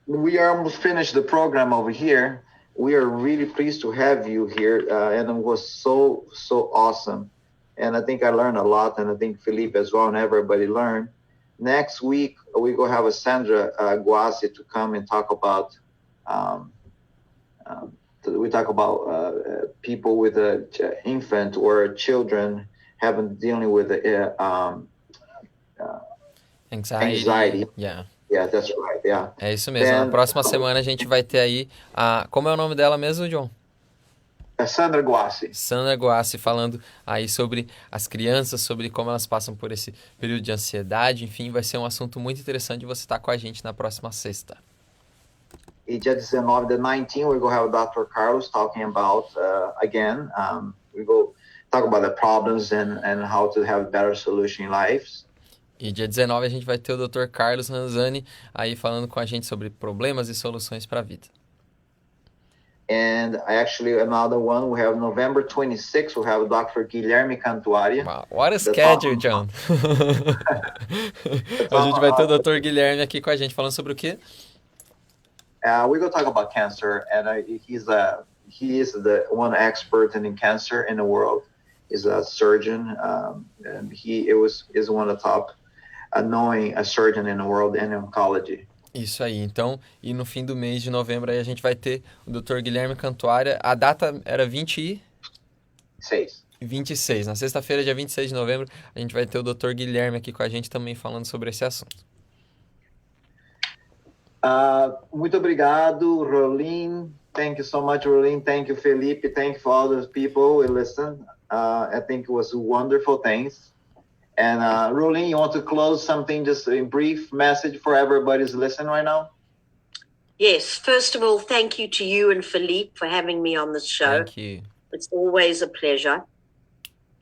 We are almost finished the program over here. We are really pleased to have you here, and it was so awesome. And I think I learned a lot, and I think Felipe as well, and everybody learned. Next week, we go have a Sandra Guasi to come and talk about, we talk about people with infant or children dealing with anxiety. Yeah. Yeah, that's right, yeah. É isso mesmo. Na próxima semana a gente vai ter aí como é o nome dela mesmo, John? Sandra Guasi. Sandra Guasi falando aí sobre as crianças, sobre como elas passam por esse período de ansiedade. Enfim, vai ser um assunto muito interessante você estar com a gente na próxima sexta. E dia 19, the 19, we're going to have Dr. Carlos talking about, again, we go talk about the problems and how to have better solution in lives. E dia 19 a gente vai ter o Dr. Carlos Ranzani aí falando com a gente sobre problemas e soluções para a vida. And actually another one, we have November 26, we have Dr. Guilherme Cantuaria. Wow, what a schedule, John. A gente vai ter o Dr. Guilherme aqui com a gente falando sobre o quê? We're going to talk about cancer, and he is the one expert in cancer in the world. He's a surgeon, and he is one of the top knowing a surgeon in the world in oncology. Isso aí, então, e no fim do mês de novembro aí a gente vai ter o Dr. Guilherme Cantuaria. A data era 26. Na sexta-feira, dia 26 de novembro, a gente vai ter o Dr. Guilherme aqui com a gente também falando sobre esse assunto. Muito obrigado, Rolene. Thank you so much, Rolene. Thank you, Felipe. Thank you for all those people who listened. I think it was wonderful things. And Rolene, you want to close something, just a brief message for everybody who's listening right now? Yes. First of all, thank you to you and Philippe for having me on this show. Thank you. It's always a pleasure.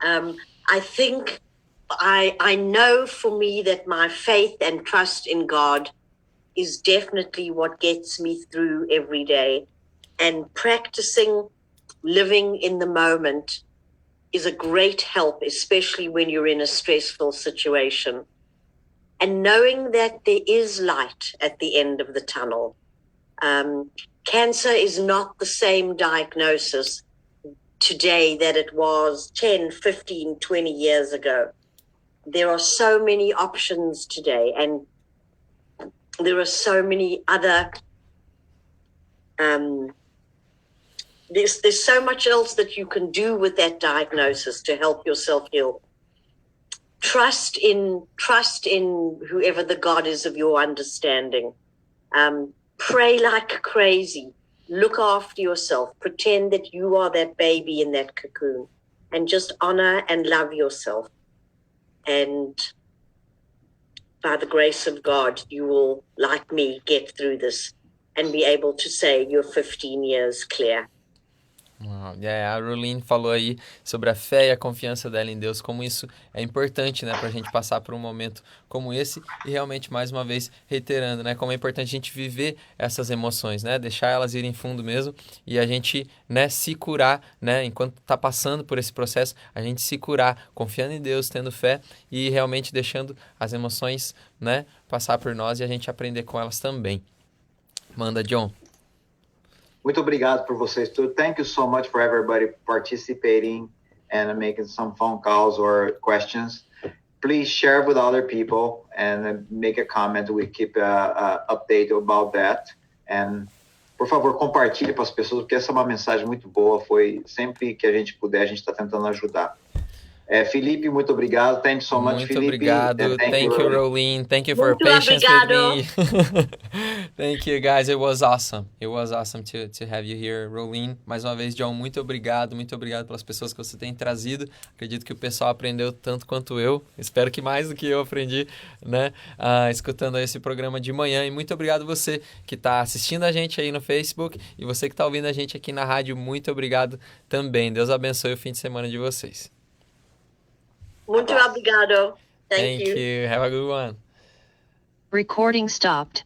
I think I know for me that my faith and trust in God is definitely what gets me through every day. And practicing living in the moment is a great help, especially when you're in a stressful situation. And knowing that there is light at the end of the tunnel. Cancer is not the same diagnosis today that it was 10, 15, 20 years ago. There are so many options today, and there are so many other there's so much else that you can do with that diagnosis to help yourself heal. Trust in whoever the God is of your understanding. Pray like crazy. Look after yourself. Pretend that you are that baby in that cocoon, and just honor and love yourself. And by the grace of God, you will, like me, get through this and be able to say you're 15 years clear. Uau. A Rolene falou aí sobre a fé e a confiança dela em Deus, como isso é importante, né, para a gente passar por um momento como esse, e realmente, mais uma vez, reiterando, né, como é importante a gente viver essas emoções, né, deixar elas irem fundo mesmo, e a gente, né, se curar, né, enquanto está passando por esse processo, a gente se curar, confiando em Deus, tendo fé, e realmente deixando as emoções, né, passar por nós e a gente aprender com elas também. Manda, John. Muito obrigado por vocês tudo. Thank you so much for everybody participating and making some phone calls or questions. Please share with other people and make a comment. We keep update about that. And, por favor, compartilhe para as pessoas, porque essa é uma mensagem muito boa. Foi sempre que a gente puder, a gente está tentando ajudar. Felipe, muito obrigado. Thank you so much, Muito Felipe. obrigado. Thank you, Rolene. Thank you for your Muito patience obrigado. with me. Thank you, guys. It was awesome. It was awesome to have you here, Rolene. Mais uma vez, John, muito obrigado. Muito obrigado pelas pessoas que você tem trazido. Acredito que o pessoal aprendeu tanto quanto eu. Espero que mais do que eu aprendi, né? Escutando esse programa de manhã. E muito obrigado você que está assistindo a gente aí no Facebook e você que está ouvindo a gente aqui na rádio. Muito obrigado também. Deus abençoe o fim de semana de vocês. Muito obrigado. Thank Thank you. you. Have a good one. Recording stopped.